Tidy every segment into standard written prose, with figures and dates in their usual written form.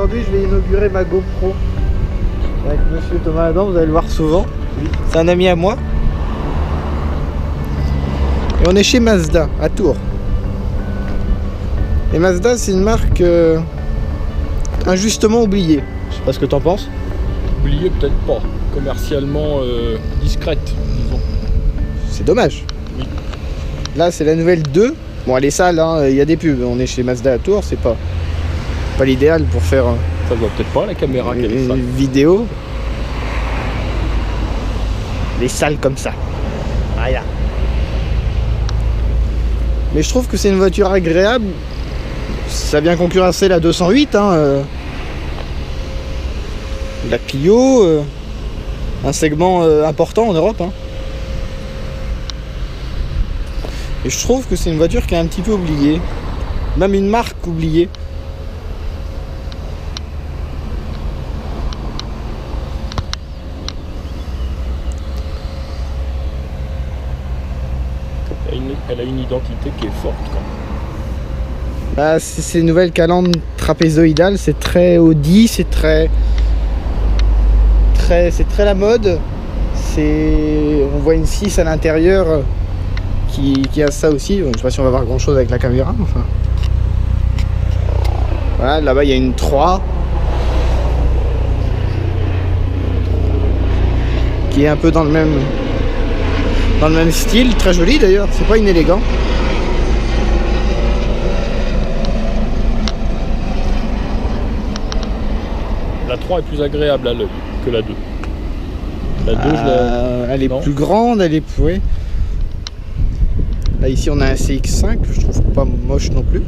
aujourd'hui je vais inaugurer ma GoPro avec monsieur Thomas Adam, vous allez le voir souvent. C'est un ami à moi. Et on est chez Mazda à Tours. Et Mazda c'est une marque injustement oubliée. Je sais pas ce que t'en penses. Oubliée peut-être pas, commercialement discrète, disons. C'est dommage. Oui. Là c'est la nouvelle 2. Bon elle est sale, hein, il y a des pubs. On est chez Mazda à Tours, c'est pas l'idéal pour faire Ça voit peut-être pas la caméra qu'elle est sale. une vidéo. Elle est sale comme ça. Voilà. Mais je trouve que c'est une voiture agréable. Ça vient concurrencer la 208, hein, la Clio, un segment important en Europe. Hein. Et je trouve que c'est une voiture qui est un petit peu oubliée. Même une marque oubliée. Elle a une identité qui est forte quand même. Bah, c'est ces nouvelles calandres trapézoïdales, c'est très Audi, c'est très la mode. On voit une 6 à l'intérieur qui a ça aussi. Je sais pas si on va voir grand chose avec la caméra. Enfin. Voilà, là-bas il y a une 3 qui est un peu dans le même style, très joli d'ailleurs, c'est pas inélégant. La 3 est plus agréable à l'œil que la 2. La 2, elle est plus grande, elle est plus... Là ici on a un CX5, je trouve pas moche non plus.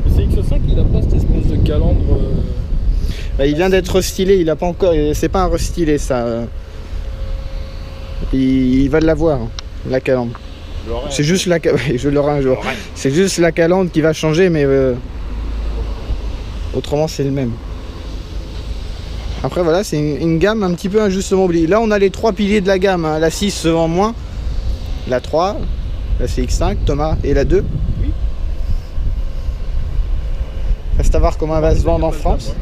Le CX5 il a pas cette espèce de calandre... Bah, il vient d'être restylé, il a pas encore... C'est pas un restylé ça. Il va l'avoir, la calandre. C'est juste la... Oui, je l'aurai un jour. C'est juste la calandre qui va changer, mais... Autrement c'est le même. Après voilà, c'est une gamme un petit peu injustement oubliée. Là on a les 3 piliers de la gamme, hein. La 6 se vend moins, la 3, la CX5, Thomas, et la 2. Oui. Reste à voir comment elle va se vendre en France.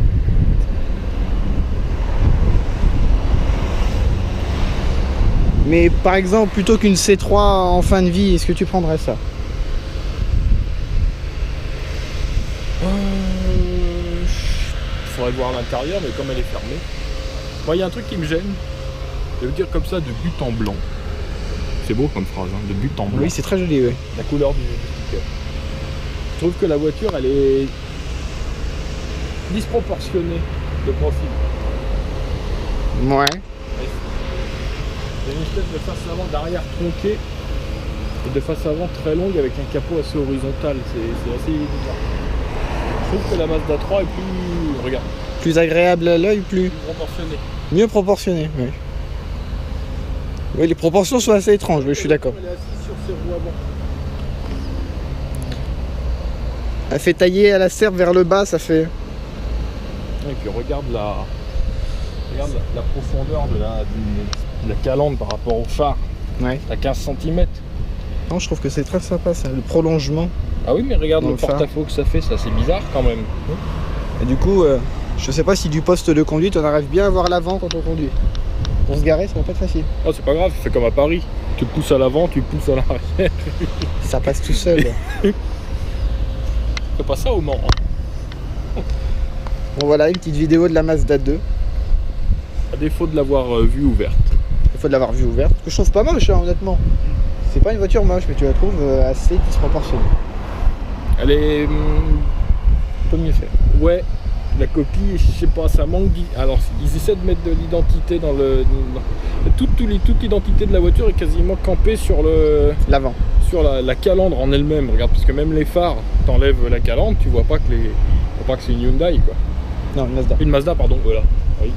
Mais par exemple, plutôt qu'une C3 en fin de vie, est-ce que tu prendrais ça? Faudrait voir l'intérieur, mais comme elle est fermée. Moi, il y a un truc qui me gêne. Je veux dire comme ça, de but en blanc. C'est beau comme phrase, hein, de but en blanc. Oui, c'est très joli, oui. La couleur du sticker. Je trouve que la voiture, elle est disproportionnée de profil. Ouais. Il y a une espèce de face avant d'arrière tronquée et de face avant très longue avec un capot assez horizontal. C'est assez bizarre. Je trouve que la Mazda 3 est plus... Regarde. Plus agréable à l'œil, plus proportionnée. Mieux proportionné, oui. Oui, les proportions sont assez étranges, mais je suis d'accord. Elle est assise sur ses roues avant. Elle fait tailler à la serre vers le bas, ça fait... Et puis regarde la profondeur de la calandre par rapport au phare. Ouais. À 15 cm. Non, je trouve que c'est très sympa ça, le prolongement. Ah oui, mais regarde Dans le le phare. porte-à-faux que ça fait, c'est assez bizarre quand même. Et du coup, je sais pas si du poste de conduite, on arrive bien à voir l'avant quand on conduit. Pour se garer, ça va pas être facile. Oh, c'est pas grave, c'est comme à Paris. Tu pousses à l'avant, tu pousses à l'arrière. Ça passe tout seul. C'est pas ça au Mans. Bon voilà, une petite vidéo de la Mazda 2. À défaut de l'avoir vue ouverte. Il faut de l'avoir vue ouverte. Que je trouve pas moche, hein, honnêtement. C'est pas une voiture moche, mais tu la trouves assez disproportionnée. Elle est... On peut mieux faire. Ouais, la copie, je sais pas, ça manque... Alors, ils essaient de mettre de l'identité dans le... Toute l'identité de la voiture est quasiment campée sur L'avant. sur la calandre en elle-même. Regarde, parce que même les phares, t'enlèves la calandre, tu vois pas que c'est une Hyundai, quoi. Non, une Mazda. Une Mazda, pardon, voilà. Oui.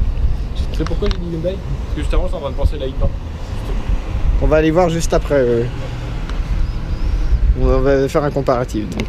Tu sais pourquoi j'ai dit Hyundai? Parce que juste avant, je suis en train de penser Lightning. On va aller voir juste après. On va faire un comparatif, donc.